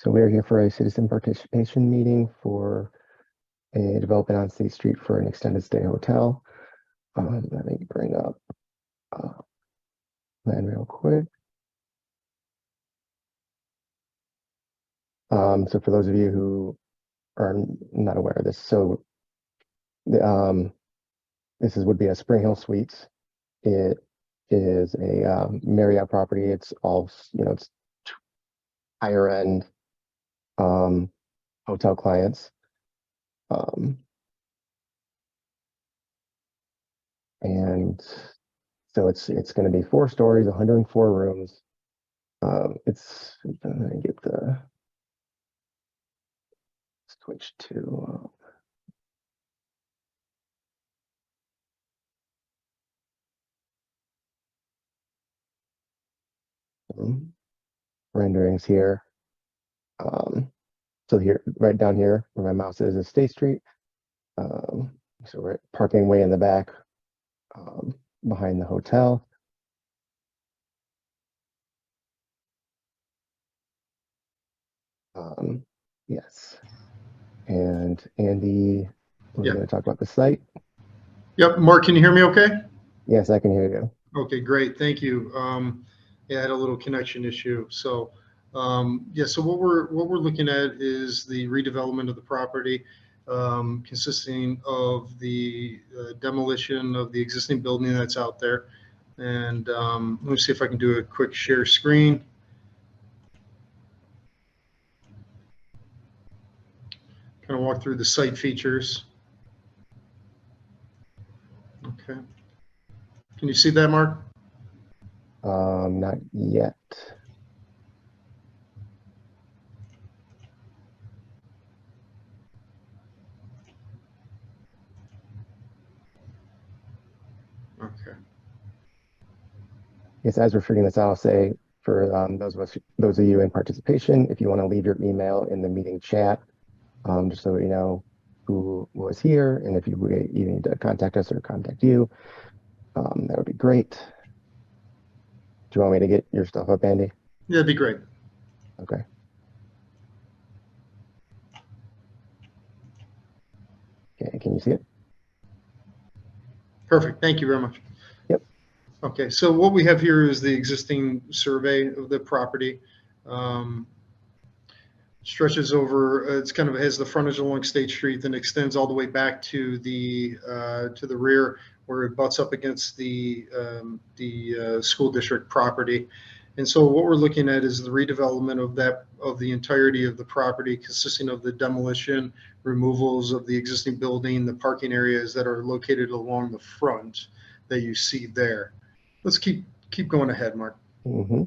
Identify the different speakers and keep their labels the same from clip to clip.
Speaker 1: So we are here for a citizen participation meeting for a development on State Street for an extended stay hotel. Let me bring up plan real quick. So for those of you who are not aware of this, so this would be a Springhill Suites. It is a Marriott property. It's all, it's higher end hotel clients. And so it's going to be 4 stories, 104 rooms. It's going to get the switch to renderings here. So here, right down here where my mouse is State Street. So we're parking way in the back, behind the hotel. Yes. And Andy, we're going to talk about the site.
Speaker 2: Yep. Mark, can you hear me okay?
Speaker 1: Yes, I can hear you.
Speaker 2: Okay, great. Thank you. Yeah, I had a little connection issue. So, yeah, so what we're looking at is the redevelopment of the property, consisting of the demolition of the existing building that's out there. And let me see if I can do a quick share screen. Kind of walk through the site features. Okay. Can you see that, Mark?
Speaker 1: Not yet.
Speaker 2: Okay.
Speaker 1: Yes, as we're figuring this out, I'll say for those of you in participation, if you want to leave your email in the meeting chat, just so you know who was here, and if you need to contact us or contact you, that would be great. Do you want me to get your stuff up, Andy?
Speaker 2: Yeah, that'd be great.
Speaker 1: Okay. Okay, can you see it?
Speaker 2: Perfect. Thank you very much.
Speaker 1: Yep.
Speaker 2: Okay, so what we have here is the existing survey of the property. Stretches over, it's kind of has the frontage along State Street, then extends all the way back to the rear where it butts up against the school district property. And so what we're looking at is the redevelopment of the entirety of the property, consisting of the demolition, removals of the existing building, the parking areas that are located along the front that you see there. Let's keep going ahead, Mark.
Speaker 1: Mm-hmm.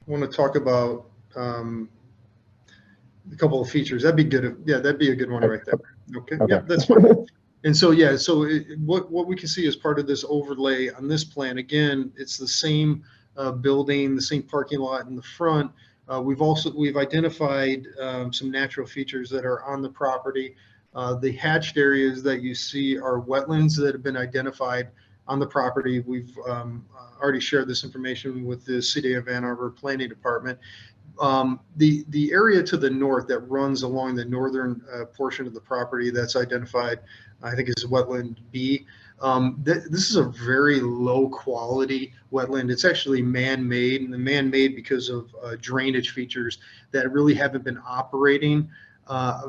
Speaker 2: I want to talk about a couple of features. That'd be good. Yeah, that'd be a good one right there. Okay. Yeah, that's fine. And so, yeah, so what we can see as part of this overlay on this plan, again, it's the same building, the same parking lot in the front. We've identified some natural features that are on the property. The hatched areas that you see are wetlands that have been identified on the property. We've already shared this information with the City of Ann Arbor Planning Department. The area to the north that runs along the northern portion of the property that's identified, I think, is wetland B. This is a very low quality wetland. It's actually man-made, and man-made because of drainage features that really haven't been operating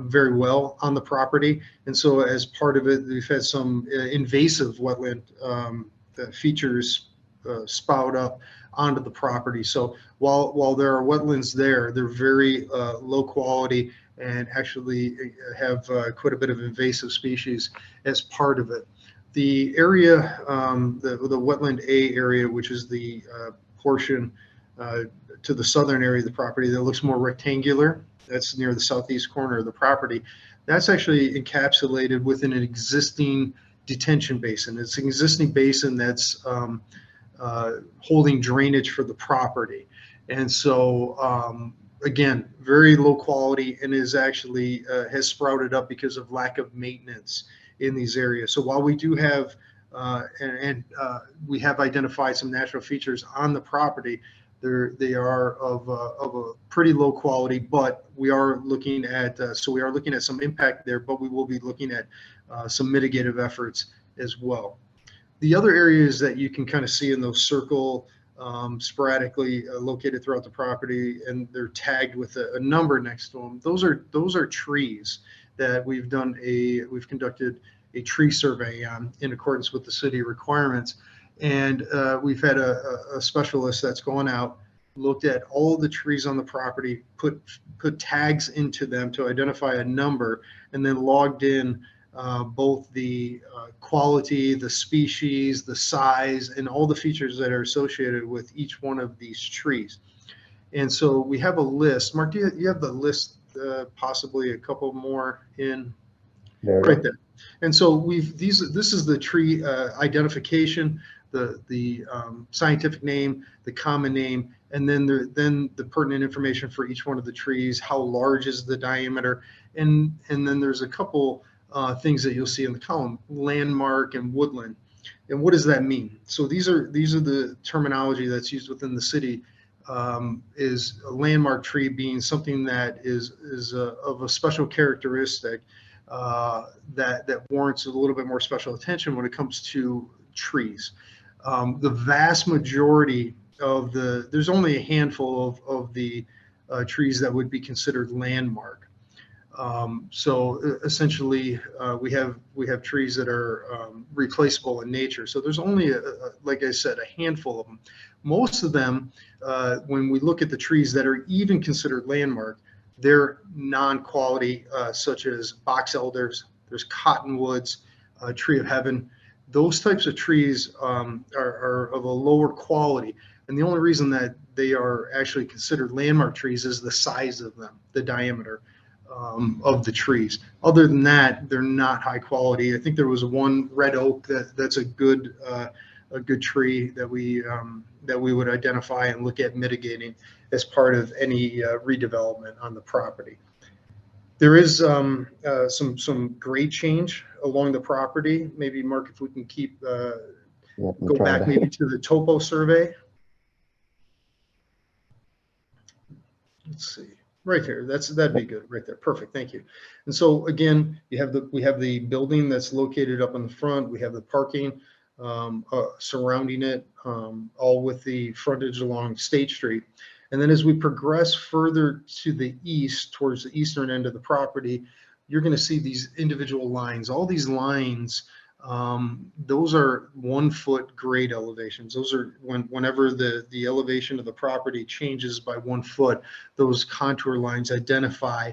Speaker 2: very well on the property. And so as part of it, we've had some invasive wetland features spout up onto the property. So while there are wetlands there, they're very low quality and actually have quite a bit of invasive species as part of it. The area, the wetland A area, which is the portion to the southern area of the property that looks more rectangular, that's near the southeast corner of the property, that's actually encapsulated within an existing detention basin. It's an existing basin that's holding drainage for the property. And so, again, very low quality, and is actually has sprouted up because of lack of maintenance in these areas. So while we do have, we have identified some natural features on the property, They are of a pretty low quality, but we are looking at some impact there, but we will be looking at some mitigative efforts as well. The other areas that you can kind of see in those circle sporadically located throughout the property, and they're tagged with a number next to them. Those are trees that we've conducted a tree survey on in accordance with the city requirements, and we've had a specialist that's gone out, looked at all the trees on the property, put tags into them to identify a number, and then logged in both the quality, the species, the size, and all the features that are associated with each one of these trees. And so we have a list. Mark, do you have the list, possibly a couple more in right there? And so this is the tree identification, the scientific name, the common name, and then the pertinent information for each one of the trees. How large is the diameter? And then there's a couple things that you'll see in the column: landmark and woodland. And what does that mean? So these are the terminology that's used within the city. Is a landmark tree being something that is of a special characteristic that warrants a little bit more special attention when it comes to trees. The vast majority of there's only a handful of the trees that would be considered landmark. So essentially, we have trees that are replaceable in nature. So there's only, like I said, a handful of them. Most of them, when we look at the trees that are even considered landmark, they're non-quality, such as box elders. There's cottonwoods, tree of heaven. Those types of trees are of a lower quality. And the only reason that they are actually considered landmark trees is the size of them, the diameter of the trees. Other than that, they're not high quality. I think there was one red oak that's a good tree that we would identify and look at mitigating as part of any redevelopment on the property. There is some grade change along the property. Maybe Mark, if we can go back maybe to the topo survey. Let's see. Right here, that'd be good right there. Perfect, thank you. And so again, we have the building that's located up in the front. We have the parking surrounding it, all with the frontage along State Street. And then as we progress further to the east, towards the eastern end of the property, you're going to see these individual lines. All these lines, those are 1 foot grade elevations. Those are whenever the elevation of the property changes by 1 foot, those contour lines identify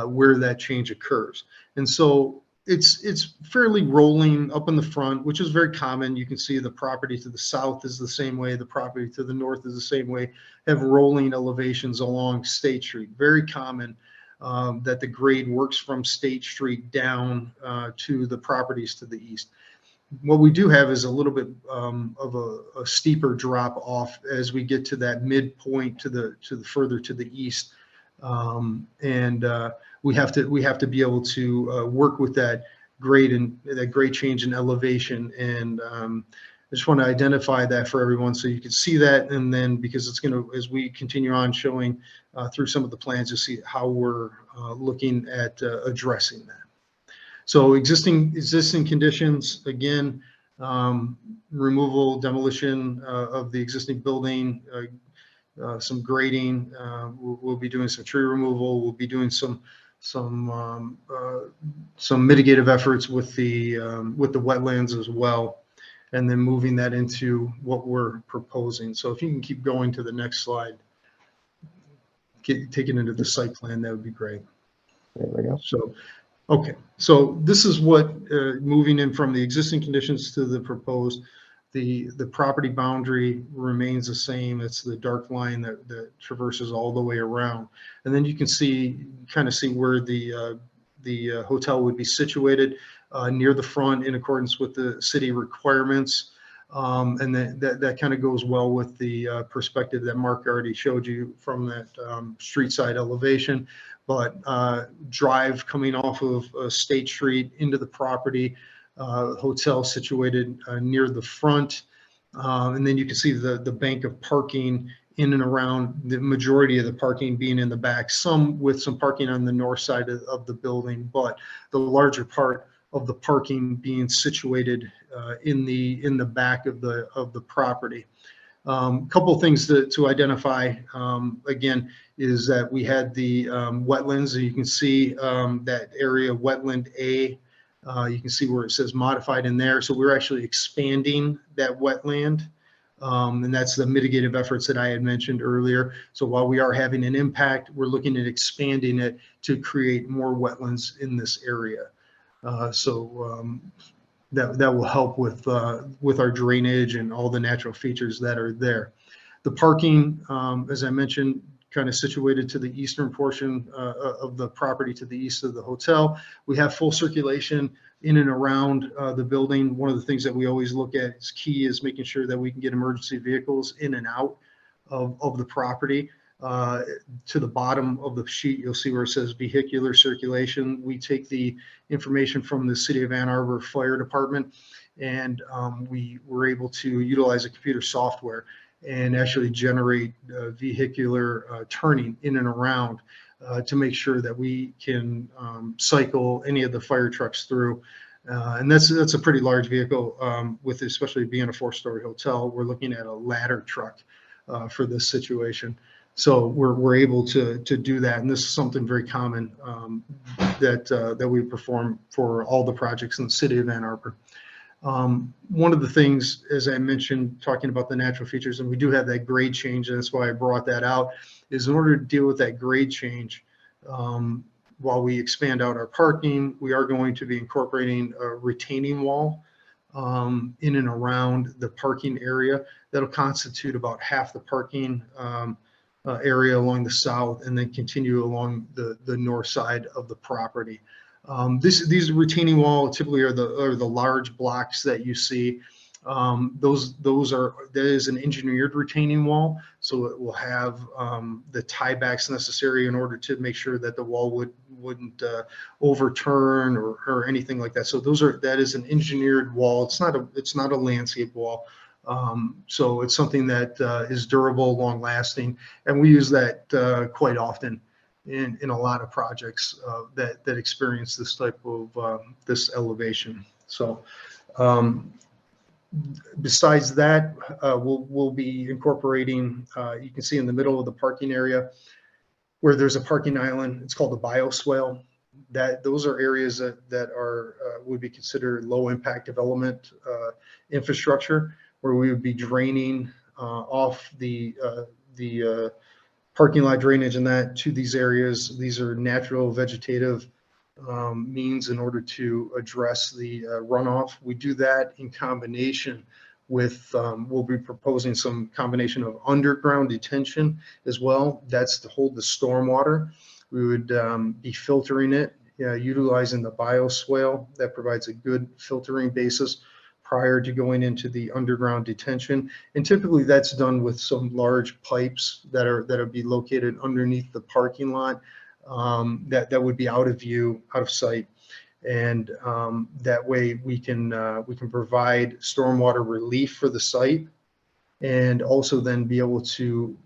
Speaker 2: where that change occurs. And so it's fairly rolling up in the front, which is very common. You can see the property to the south is the same way. The property to the north is the same way. Have rolling elevations along State Street. Very common. That the grade works from State Street down to the properties to the east. What we do have is a little bit of a steeper drop off as we get to that midpoint to the further to the east, and we have to be able to work with that grade and that grade change in elevation. And I just want to identify that for everyone so you can see that, and then because it's going to, as we continue on showing through some of the plans, you'll see how we're looking at addressing that. So existing conditions, again, removal, demolition of the existing building, some grading. We'll be doing some tree removal. We'll be doing some mitigative efforts with the wetlands as well, and then moving that into what we're proposing. So if you can keep going to the next slide, take it into the site plan, that would be great.
Speaker 1: There we go.
Speaker 2: So, okay, so this is what moving in from the existing conditions to the proposed. The property boundary remains the same. It's the dark line that traverses all the way around, and then you can kind of see where the hotel would be situated near the front in accordance with the city requirements. And that kind of goes well with the perspective that Mark already showed you from that street side elevation. But drive coming off of State Street into the property, hotel situated near the front. And then you can see the bank of parking in and around, the majority of the parking being in the back, some with some parking on the north side of the building, but the larger part of the parking being situated in the back of the property. Couple of things to identify, again, is that we had the wetlands, and you can see that area, wetland A. You can see where it says modified in there. So we're actually expanding that wetland. And that's the mitigative efforts that I had mentioned earlier. So while we are having an impact, we're looking at expanding it to create more wetlands in this area. That will help with our drainage and all the natural features that are there. The parking, as I mentioned, kind of situated to the eastern portion of the property to the east of the hotel. We have full circulation in and around the building. One of the things that we always look at is key is making sure that we can get emergency vehicles in and out of the property. To the bottom of the sheet, you'll see where it says vehicular circulation. We take the information from the City of Ann Arbor Fire Department, and we were able to utilize a computer software and actually generate vehicular turning in and around to make sure that we can cycle any of the fire trucks through. And that's a pretty large vehicle, with especially being a 4-story hotel. We're looking at a ladder truck for this situation. So we're able to do that, and this is something very common that we perform for all the projects in the City of Ann Arbor. One of the things, as I mentioned, talking about the natural features, and we do have that grade change, and that's why I brought that out, is in order to deal with that grade change, while we expand out our parking, we are going to be incorporating a retaining wall in and around the parking area. That'll constitute about half the parking area along the south, and then continue along the north side of the property. These retaining wall typically are the large blocks that you see. That is an engineered retaining wall, so it will have the tiebacks necessary in order to make sure that the wall wouldn't overturn or anything like that. So that is an engineered wall. It's not a landscape wall. So it's something that is durable, long lasting, and we use that quite often in a lot of projects that experience this type of this elevation. So besides that, we'll be incorporating, you can see in the middle of the parking area where there's a parking island. It's called the bioswale. Those are areas that would be considered low impact development infrastructure, where we would be draining off the parking lot drainage and that to these areas. These are natural vegetative means in order to address the runoff. We do that in combination with, we'll be proposing some combination of underground detention as well. That's to hold the stormwater. We would be filtering it, utilizing the bioswale. That provides a good filtering basis prior to going into the underground detention. And typically that's done with some large pipes that'll be located underneath the parking lot, that would be out of view, out of sight. And that way we can provide stormwater relief for the site, and also then be able to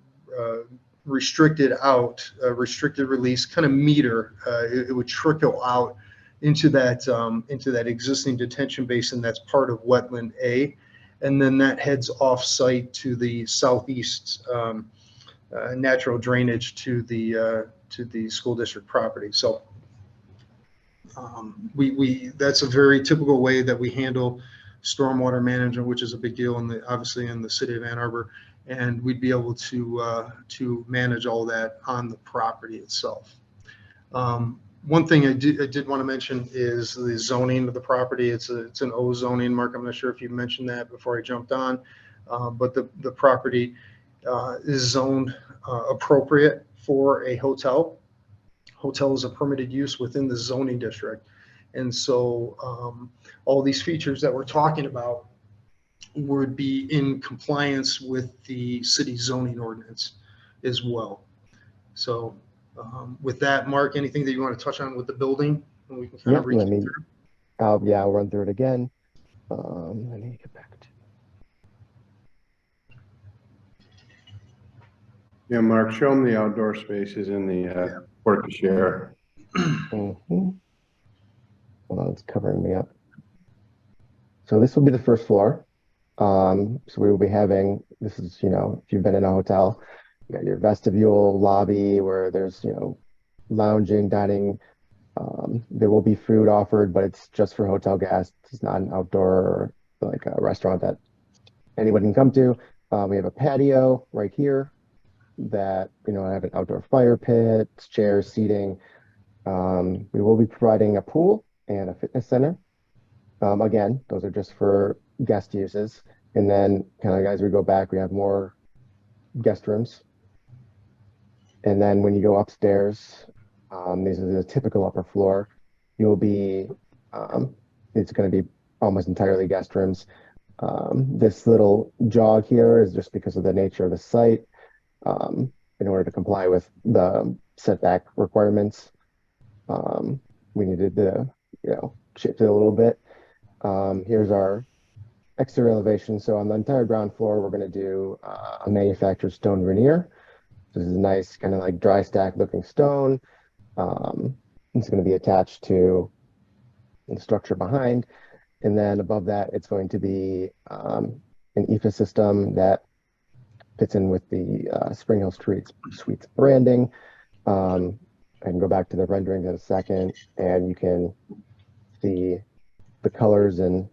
Speaker 2: restrict it out, restricted release kind of meter. It would trickle out into that existing detention basin that's part of wetland A, and then that heads off site to the southeast natural drainage to the school district property. So that's a very typical way that we handle stormwater management, which is a big deal obviously in the City of Ann Arbor, and we'd be able to manage all that on the property itself. One thing I did want to mention is the zoning of the property. It's an O zoning, Mark. I'm not sure if you mentioned that before I jumped on, but the property is zoned appropriate for a hotel. Hotel is a permitted use within the zoning district. And so all these features that we're talking about would be in compliance with the city zoning ordinance as well. So with that, Mark, anything that you want to touch on with the building? And we can kind of
Speaker 1: I'll run through it again. Let me get back to
Speaker 3: Yeah, Mark, show them the outdoor spaces in the porte cochere.
Speaker 1: Mm-hmm. Hold on, it's covering me up. So this will be the first floor. So we will be having, this is, if you've been in a hotel, you got your vestibule lobby where there's, lounging, dining. There will be food offered, but it's just for hotel guests. It's not an outdoor, like a restaurant that anyone can come to. We have a patio right here that, I have an outdoor fire pit, chairs, seating. We will be providing a pool and a fitness center. Again, those are just for guest uses. And then kind of as we go back, we have more guest rooms. And then when you go upstairs, these are the typical upper floor. You'll be, it's going to be almost entirely guest rooms. This little jog here is just because of the nature of the site, in order to comply with the setback requirements. We needed to, shift it a little bit. Here's our exterior elevation. So on the entire ground floor, we're going to do a manufactured stone veneer. This is a nice kind of like dry stack looking stone. It's going to be attached to the structure behind. And then above that, it's going to be an EFA system that fits in with the Springhill Suites branding. I can go back to the renderings in a second, and you can see the colors and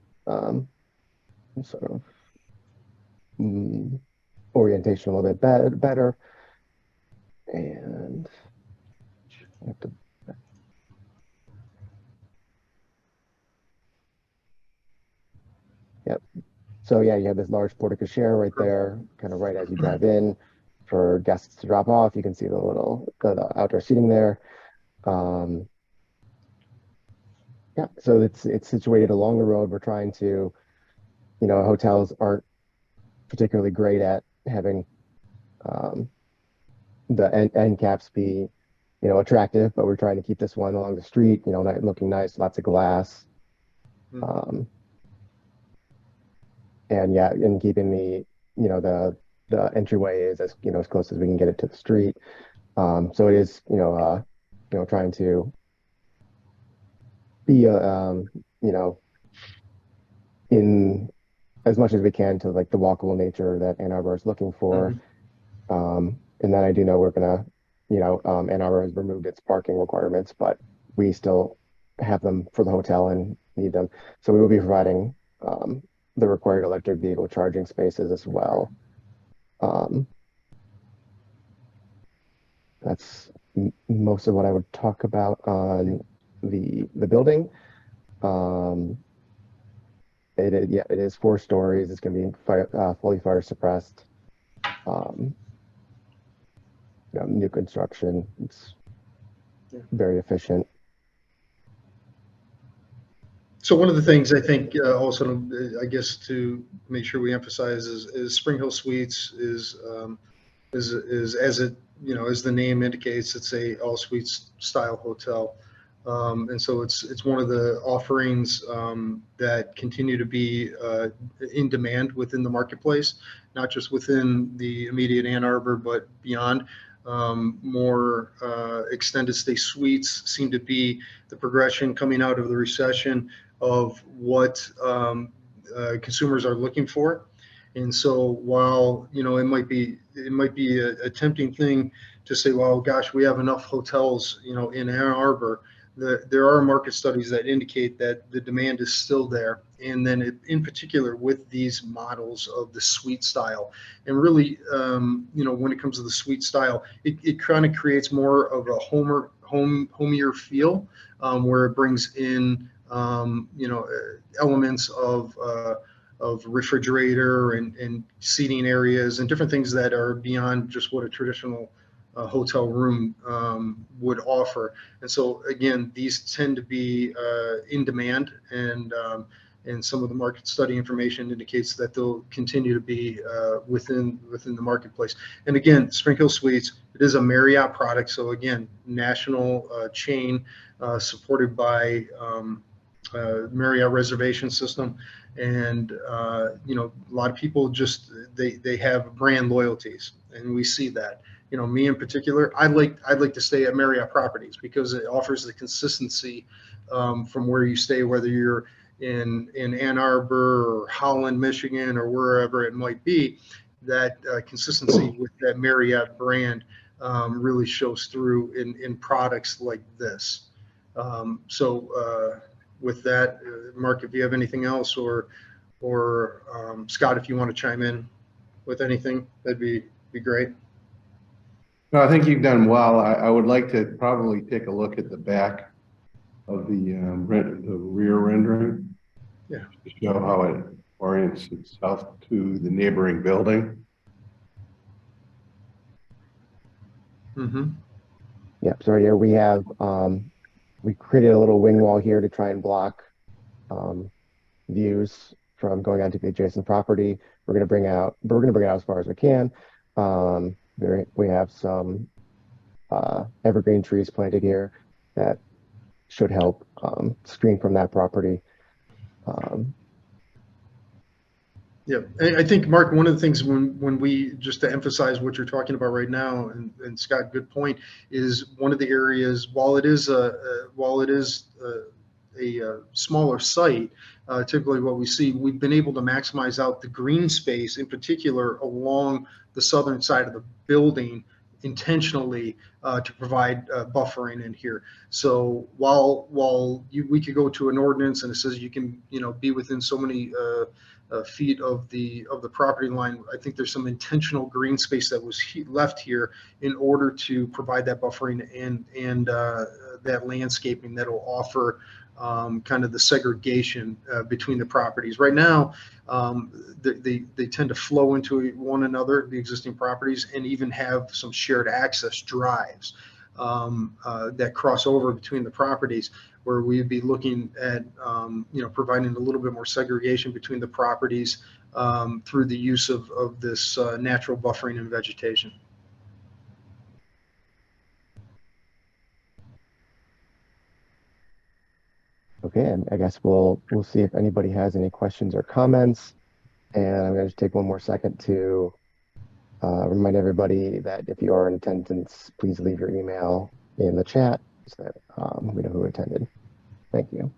Speaker 1: sort of orientation a little bit better. And I have to, yep. So yeah, you have this large porte cochere right there, kind of right as you drive in for guests to drop off. You can see the outdoor seating there. Yeah, so it's situated along the road. We're trying to, hotels aren't particularly great at having the end caps be, attractive, but we're trying to keep this one along the street, looking nice, lots of glass. And yeah, and keeping the entryway is as, as close as we can get it to the street. So it is, trying to be, in as much as we can to like the walkable nature that Ann Arbor is looking for. And then I do know we're gonna, Ann Arbor has removed its parking requirements, but we still have them for the hotel and need them. So we will be providing the required electric vehicle charging spaces as well. That's most of what I would talk about on the building. It is 4 stories. It's going to be fully fire suppressed. New construction. It's very efficient.
Speaker 2: So one of the things I think also, I guess, to make sure we emphasize is Springhill Suites is as it, as the name indicates, it's a all suites style hotel. And so it's one of the offerings that continue to be in demand within the marketplace, not just within the immediate Ann Arbor, but beyond. More extended stay suites seem to be the progression coming out of the recession of what consumers are looking for. And so while, it might be a tempting thing to say, well, gosh, we have enough hotels, in Ann Arbor. There are market studies that indicate that the demand is still there. And then in particular with these models of the suite style, and really, when it comes to the suite style, it kind of creates more of a homier feel, where it brings in, elements of refrigerator and seating areas and different things that are beyond just what a traditional hotel room would offer. And so again, these tend to be in demand, and some of the market study information indicates that they'll continue to be within the marketplace. And again, Springhill Suites, it is a Marriott product. So again, national chain supported by Marriott reservation system. And a lot of people just they have brand loyalties, and we see that. me in particular, I'd like to stay at Marriott properties because it offers the consistency from where you stay, whether you're in Ann Arbor or Holland, Michigan, or wherever it might be. That consistency with that Marriott brand really shows through in products like this. With that, Mark, if you have anything else, or Scott, if you want to chime in with anything, that'd be great.
Speaker 3: No, I think you've done well. I would like to probably take a look at the back of the rear rendering.
Speaker 2: Yeah.
Speaker 3: To show how it orients itself to the neighboring building.
Speaker 2: Mm-hmm.
Speaker 1: Yeah, so here we have, we created a little wing wall here to try and block views from going onto the adjacent property. We're going to bring it out as far as we can. We have some evergreen trees planted here that should help screen from that property.
Speaker 2: Yeah, I think, Mark, one of the things when we, just to emphasize what you're talking about right now, and Scott, good point, is one of the areas, while it is a smaller site, typically what we see, we've been able to maximize out the green space, in particular along the southern side of the building, intentionally to provide buffering in here. So while we could go to an ordinance and it says you can be within so many feet of the property line, I think there's some intentional green space that was left here in order to provide that buffering and that landscaping that will offer kind of the segregation between the properties. Right now, they tend to flow into one another, the existing properties, and even have some shared access drives that cross over between the properties, where we'd be looking at providing a little bit more segregation between the properties through the use of this natural buffering and vegetation.
Speaker 1: Okay, and I guess we'll see if anybody has any questions or comments. And I'm going to just take one more second to remind everybody that if you are in attendance, please leave your email in the chat so that we know who attended. Thank you.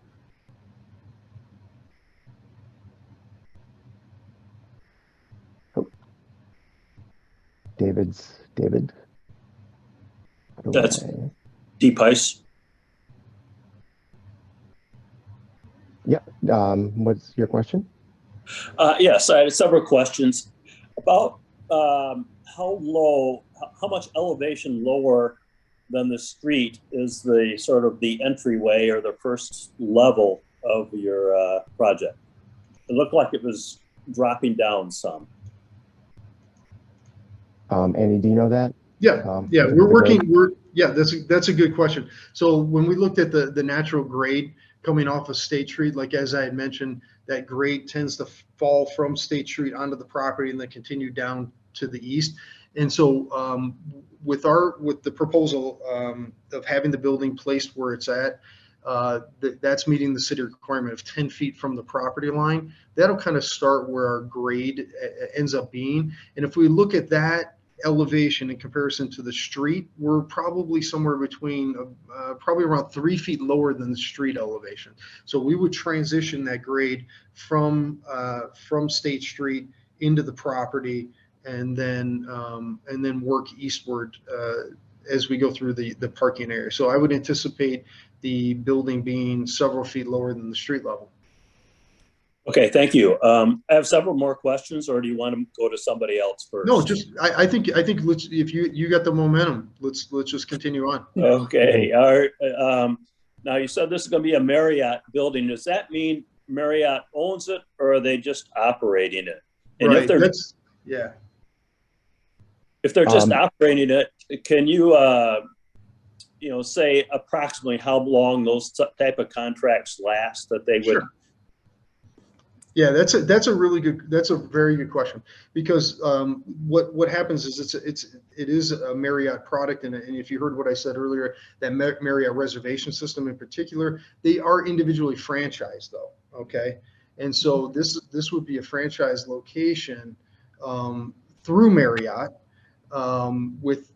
Speaker 1: Oh. David.
Speaker 4: That's Deep Ice.
Speaker 1: Yep. What's your question?
Speaker 4: Yes, I had several questions about how much elevation lower than the street is the sort of the entryway or the first level of your project. It looked like it was dropping down some.
Speaker 1: Andy, do you know that?
Speaker 2: Yeah, that's a good question. So when we looked at the natural grade coming off of State Street, like as I had mentioned, that grade tends to fall from State Street onto the property and then continue down to the east. And so with the proposal of having the building placed where it's at, that's meeting the city requirement of 10 feet from the property line. That'll kind of start where our grade ends up being. And if we look at that elevation in comparison to the street, we're probably somewhere between probably around 3 feet lower than the street elevation. So we would transition that grade from State Street into the property, and then work eastward as we go through the parking area. So I would anticipate the building being several feet lower than the street level.
Speaker 4: Okay, thank you. I have several more questions, or do you want to go to somebody else first?
Speaker 2: No, just I think let's, if you got the momentum, let's just continue on.
Speaker 4: Okay. All right. Now you said this is going to be a Marriott building. Does that mean Marriott owns it, or are they just operating it? And
Speaker 2: right.
Speaker 4: If they're just operating it, can you say approximately how long those type of contracts last that they would?
Speaker 2: Sure. Yeah, that's a very good question, because what happens is it is a Marriott product, and if you heard what I said earlier, that Marriott reservation system in particular, they are individually franchised though. Okay, and so this would be a franchise location through Marriott, with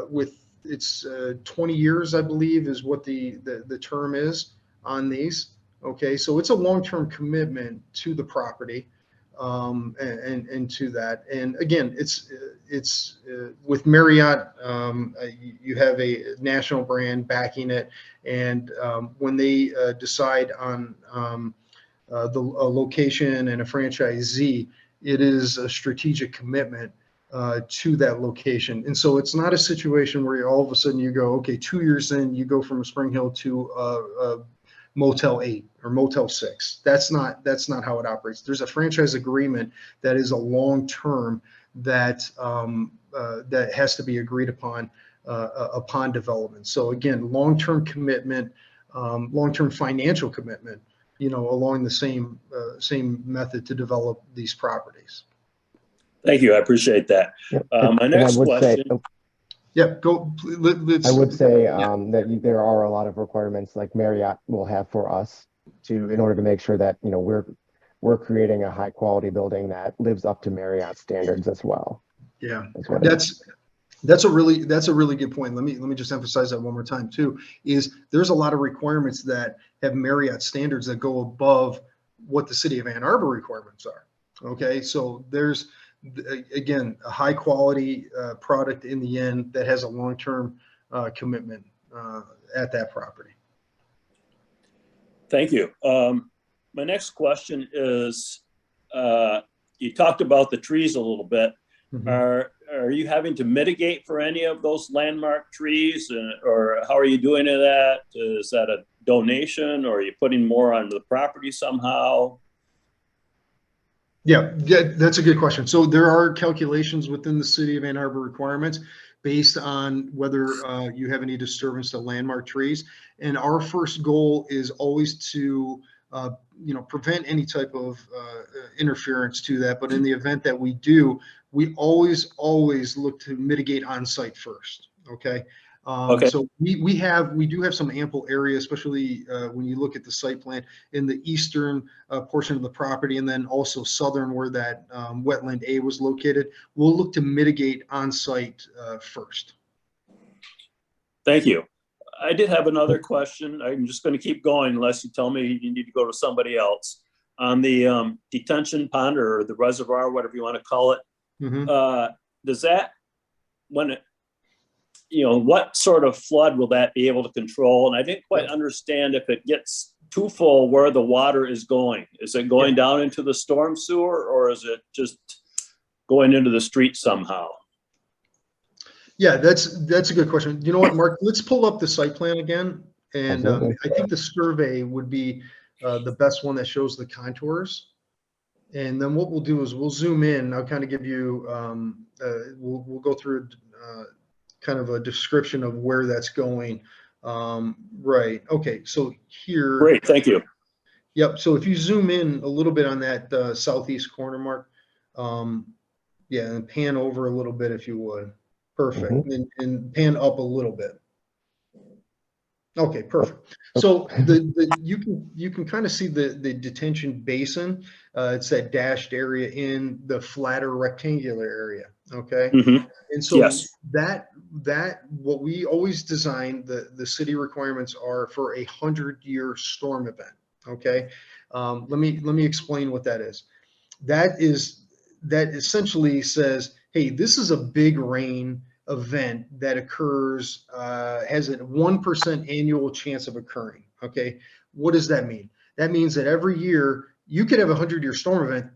Speaker 2: with it's 20 years, I believe, is what the term is on these. Okay, so it's a long-term commitment to the property, and to that. And again, it's with Marriott, you have a national brand backing it, and when they decide on a location and a franchisee, it is a strategic commitment to that location. And so it's not a situation where all of a sudden you go, okay, 2 years in, you go from a Spring Hill to a Motel 8 or Motel 6. That's not how it operates. There's a franchise agreement that is a long-term that that has to be agreed upon development. So again, long-term commitment, long-term financial commitment, along the same method to develop these properties.
Speaker 4: Thank you. I appreciate that.
Speaker 1: Yep.
Speaker 4: My next question.
Speaker 2: Yeah, go.
Speaker 1: I would say that there are a lot of requirements like Marriott will have for us in order to make sure that we're creating a high quality building that lives up to Marriott standards as well.
Speaker 2: Yeah, that's a really good point. Let me just emphasize that one more time too. There's a lot of requirements that have Marriott standards that go above what the city of Ann Arbor requirements are. Okay, so there's again a high quality product in the end that has a long-term commitment at that property.
Speaker 4: Thank you. My next question is, you talked about the trees a little bit. Mm-hmm. Are you having to mitigate for any of those landmark trees, or how are you doing that? Is that a donation, or are you putting more on the property somehow?
Speaker 2: Yeah, that's a good question. So there are calculations within the city of Ann Arbor requirements based on whether you have any disturbance to landmark trees. And our first goal is always to prevent any type of interference to that. But in the event that we do, we always look to mitigate on site first. Okay.
Speaker 4: Okay.
Speaker 2: So we do have some ample area, especially when you look at the site plan in the eastern portion of the property, and then also southern where that wetland A was located. We'll look to mitigate on site first.
Speaker 4: Thank you. I did have another question. I'm just going to keep going unless you tell me you need to go to somebody else. On the detention pond or the reservoir, whatever you want to call it, mm-hmm. Does that, what sort of flood will that be able to control? And I didn't quite understand if it gets too full where the water is going. Is it going down into the storm sewer, or is it just going into the street somehow?
Speaker 2: Yeah, that's a good question. You know what, Mark? Let's pull up the site plan again, and I think the survey would be the best one that shows the contours. And then what we'll do is we'll zoom in. I'll kind of give you we'll go through kind of a description of where that's going. Right. Okay. So here.
Speaker 4: Great. Thank you.
Speaker 2: Yep. So if you zoom in a little bit on that southeast corner, Mark, and pan over a little bit if you would. Perfect. Mm-hmm. And pan up a little bit. Okay, perfect. So you can kind of see the detention basin. It's that dashed area in the flatter rectangular area. Okay. Mm-hmm. And so yes. that what we always design the city requirements are for 100-year storm event. Okay. Let me explain what that is. That essentially says, hey, this is a big rain event that occurs, has a 1% annual chance of occurring. Okay. What does that mean? That means that every year you could have a 100-year storm event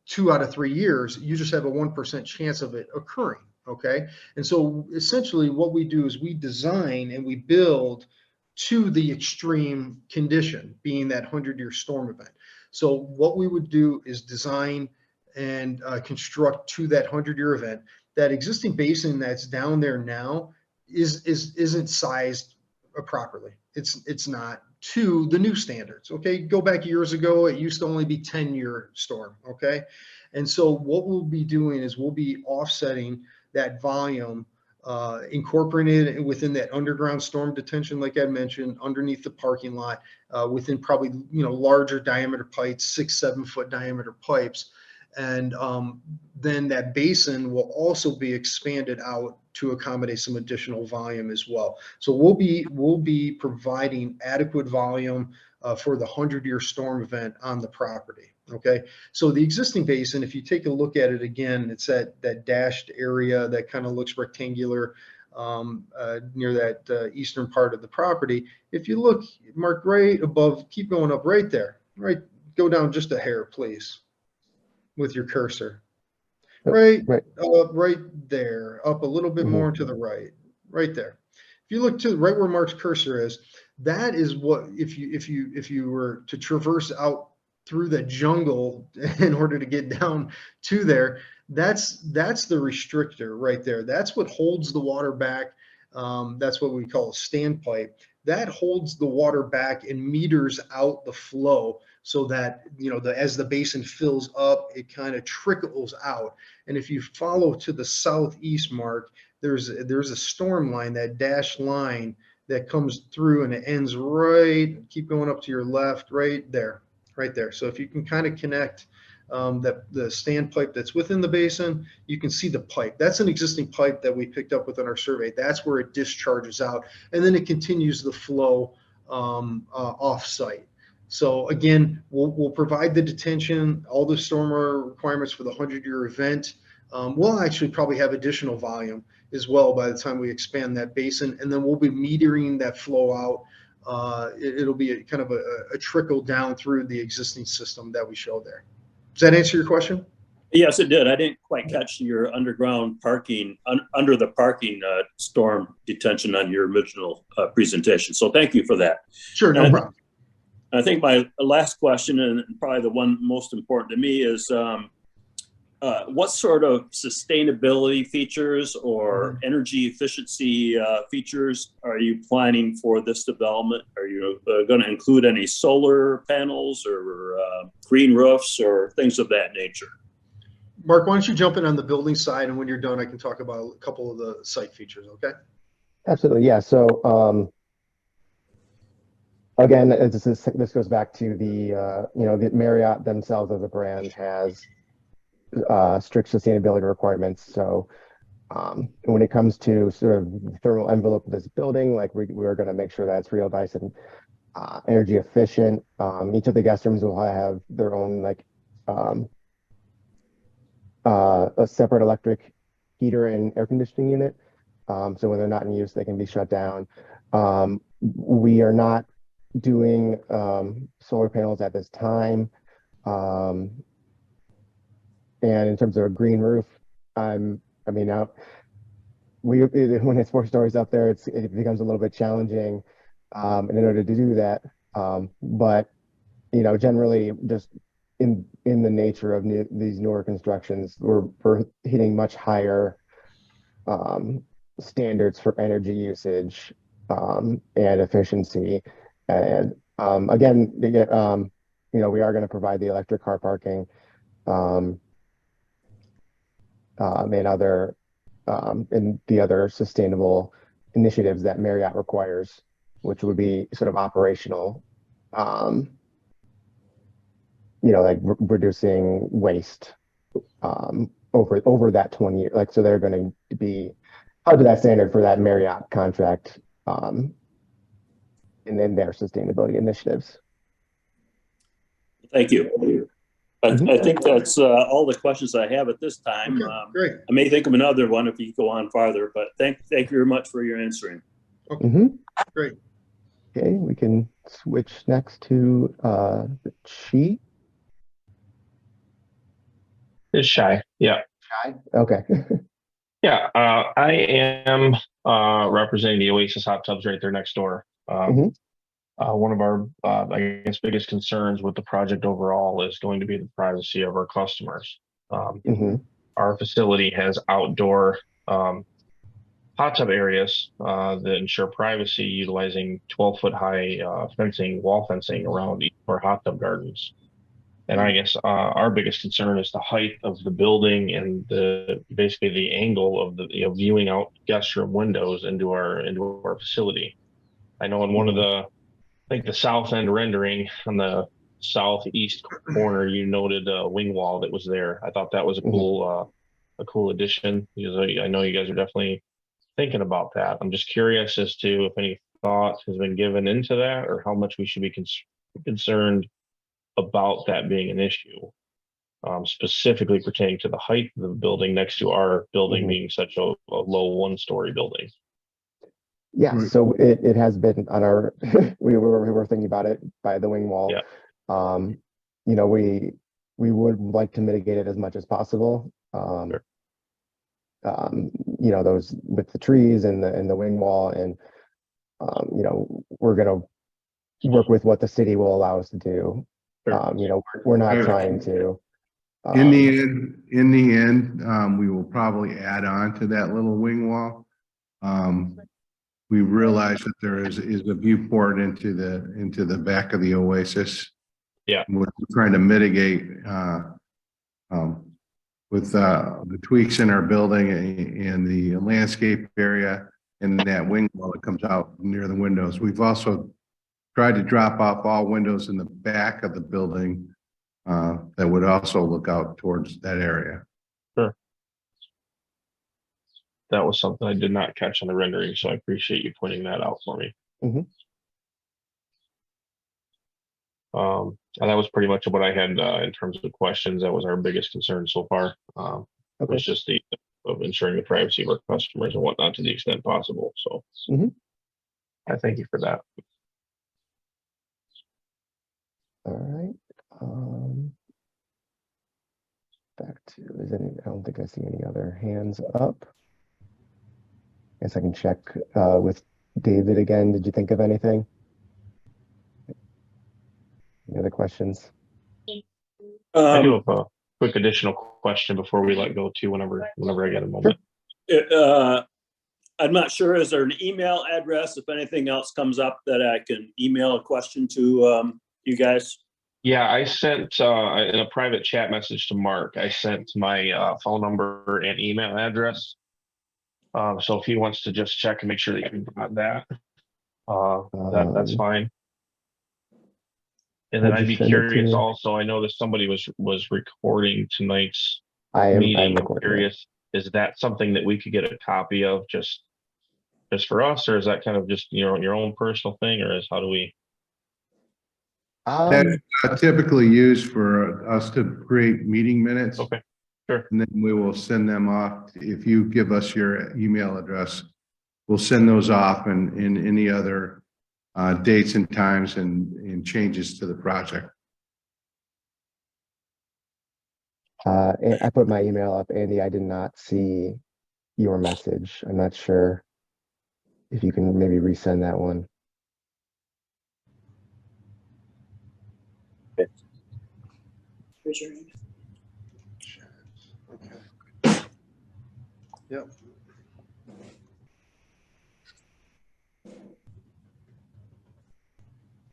Speaker 2: 2 out of 3 years. You just have a 1% chance of it occurring. Okay. And so essentially what we do is we design and we build to the extreme condition, being that 100-year storm event. So what we would do is design and construct to that 100-year event. That existing basin that's down there now isn't sized properly. It's not to the new standards. Okay, go back years ago, it used to only be 10-year storm. Okay, and so what we'll be doing is we'll be offsetting that volume, incorporating it within that underground storm detention, like I mentioned, underneath the parking lot, within probably larger diameter pipes, 6-7 foot diameter pipes. And then that basin will also be expanded out to accommodate some additional volume as well. So we'll be providing adequate volume for the 100-year storm event on the property. Okay, so the existing basin, if you take a look at it again, it's that dashed area that kind of looks rectangular near that eastern part of the property. If you look, Mark, right above, keep going up right there, right, go down just a hair, please, with your cursor. Right, right there, up a little bit more to the right there. If you look to right where Mark's cursor is, that is what, if you were to traverse out through the jungle in order to get down to there, that's the restrictor right there. That's what holds the water back. That's what we call a standpipe. That holds the water back and meters out the flow so that, as the basin fills up, it kind of trickles out. And if you follow to the southeast, Mark, there's a storm line, that dashed line that comes through and it ends right, keep going up to your left, right there. So if you can kind of connect the standpipe that's within the basin, you can see the pipe. That's an existing pipe that we picked up within our survey. That's where it discharges out, and then it continues the flow off-site. So again, we'll provide the detention, all the stormwater requirements for the 100-year event. We'll actually probably have additional volume as well by the time we expand that basin, and then we'll be metering that flow out. It'll be kind of a trickle down through the existing system that we showed there. Does that answer your question?
Speaker 4: Yes, it did. I didn't quite catch your underground parking, under the parking storm detention on your original presentation. So thank you for that.
Speaker 2: Sure, no problem.
Speaker 4: I think my last question, and probably the one most important to me, is what sort of sustainability features or energy efficiency features are you planning for this development? Are you going to include any solar panels or green roofs or things of that nature?
Speaker 2: Mark, why don't you jump in on the building side, and when you're done, I can talk about a couple of the site features, okay?
Speaker 1: Absolutely, yeah. So again, this goes back to the Marriott themselves as a brand has strict sustainability requirements. So when it comes to sort of the thermal envelope of this building, like we're going to make sure that it's real nice and energy efficient. Each of the guest rooms will have their own a separate electric heater and air conditioning unit. So when they're not in use, they can be shut down. We are not doing solar panels at this time. And in terms of a green roof, when it's 4 stories up there, it becomes a little bit challenging in order to do that. But generally, just in the nature of these newer constructions, we're hitting much higher standards for energy usage and efficiency. And again, we are going to provide the electric car parking. And the other sustainable initiatives that Marriott requires, which would be sort of operational, like reducing waste over that 20 year, so they're going to be held to that standard for that Marriott contract, and then their sustainability initiatives.
Speaker 4: Thank you. I think that's all the questions I have at this time.
Speaker 2: Okay, great.
Speaker 4: I may think of another one if you go on farther, but thank you very much for your answering.
Speaker 2: Okay, great.
Speaker 1: Okay, we can switch next to the chief.
Speaker 5: It's Shy. Yeah.
Speaker 1: Shy? Okay.
Speaker 5: Yeah. I am representing the Oasis hot tubs right there next door. One of our, I guess, biggest concerns with the project overall is going to be the privacy of our customers. Our facility has outdoor hot tub areas that ensure privacy, utilizing 12-foot high wall fencing around each of our hot tub gardens. And I guess our biggest concern is the height of the building and basically the angle of the viewing out guest room windows into our facility. I know in one of the, I think the south end rendering on the southeast corner, you noted a wing wall that was there. I thought that was a cool addition, because I know you guys are definitely thinking about that. I'm just curious as to if any thought has been given into that, or how much we should be concerned about that being an issue, specifically pertaining to the height of the building next to our building being such a low one-story building.
Speaker 1: Yeah, so it has been on our, we were thinking about it by the wing wall.
Speaker 5: Yeah.
Speaker 1: You know, we would like to mitigate it as much as possible.
Speaker 5: Sure.
Speaker 1: You know, those with the trees and the wing wall, and you know, we're gonna work with what the city will allow us to do.
Speaker 5: Sure.
Speaker 1: You know, we're not trying to.
Speaker 3: In the end, we will probably add on to that little wing wall. We realize that there is a viewport into the back of the Oasis.
Speaker 5: Yeah,
Speaker 3: we're trying to mitigate with the tweaks in our building and the landscape area and that wing wall that comes out near the windows. We've also tried to drop off all windows in the back of the building that would also look out towards that area.
Speaker 5: Sure. That was something I did not catch on the rendering, so I appreciate you pointing that out for me. And that was pretty much what I had in terms of questions. That was our biggest concern so far.
Speaker 1: Okay.
Speaker 5: Was just of ensuring the privacy of our customers and whatnot to the extent possible. So I thank you for that.
Speaker 1: All right. Back to, I don't think I see any other hands up. Guess I can check with David again. Did you think of anything? Any other questions?
Speaker 5: I do have a quick additional question before we let go too, whenever I get a moment.
Speaker 4: Sure. I'm not sure, is there an email address if anything else comes up that I can email a question to you guys?
Speaker 5: Yeah, I sent in a private chat message to Mark. I sent my phone number and email address. So if he wants to just check and make sure that you got that, that's fine. And then I'd be curious also, I noticed somebody was recording tonight's meeting. I'm curious, is that something that we could get a copy of just for us, or is that kind of just your own personal thing, or how do we?
Speaker 3: That's typically used for us to create meeting minutes.
Speaker 5: Okay, sure.
Speaker 3: And then we will send them off. If you give us your email address, we'll send those off and any other dates and times and changes to the project.
Speaker 1: I put my email up, Andy. I did not see your message. I'm not sure if you can maybe resend that one.
Speaker 4: Raise your hand.
Speaker 2: Okay. Yep.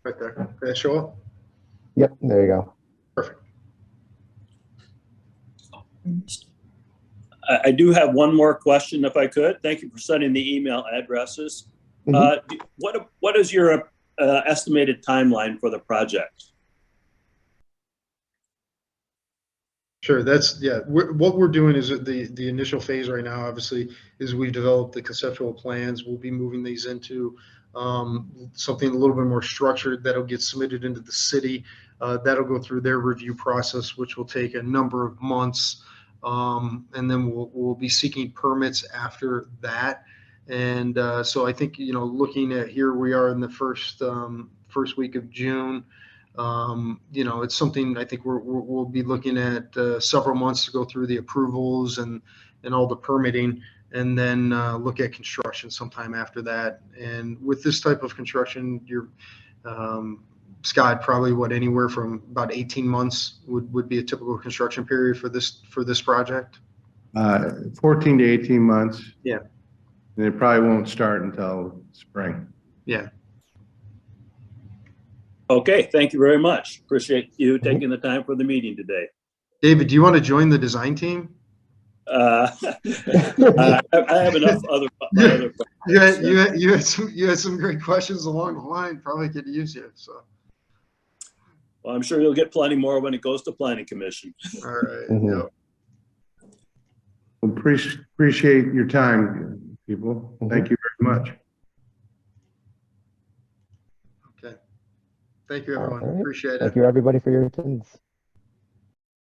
Speaker 2: Right there. Did that show up?
Speaker 1: Yep, there you go.
Speaker 2: Perfect.
Speaker 4: I do have one more question, if I could. Thank you for sending the email addresses. What is your estimated timeline for the project?
Speaker 2: Sure. That's, yeah. What we're doing is the initial phase right now, obviously, is we've developed the conceptual plans. We'll be moving these into something a little bit more structured that'll get submitted into the city. That'll go through their review process, which will take a number of months. And then we'll be seeking permits after that. And so I think, looking at here, we are in the first week of June. It's something I think we'll be looking at several months to go through the approvals and all the permitting, and then look at construction sometime after that. And with this type of construction, you're Scott, probably anywhere from about 18 months would be a typical construction period for this project.
Speaker 3: 14 to 18 months.
Speaker 2: Yeah.
Speaker 3: And it probably won't start until spring.
Speaker 2: Yeah.
Speaker 4: Okay, thank you very much. Appreciate you taking the time for the meeting today.
Speaker 2: David, do you want to join the design team?
Speaker 4: I have enough other questions.
Speaker 2: You had some great questions along the line. Probably could use you. So.
Speaker 4: Well, I'm sure you'll get plenty more when it goes to planning commission.
Speaker 2: All right.
Speaker 1: Mhm.
Speaker 2: Yep.
Speaker 3: Appreciate your time, people. Thank you very much.
Speaker 2: Okay. Thank you,
Speaker 1: All
Speaker 2: everyone.
Speaker 1: right.
Speaker 2: Appreciate it.
Speaker 1: Thank you, everybody, for your attendance.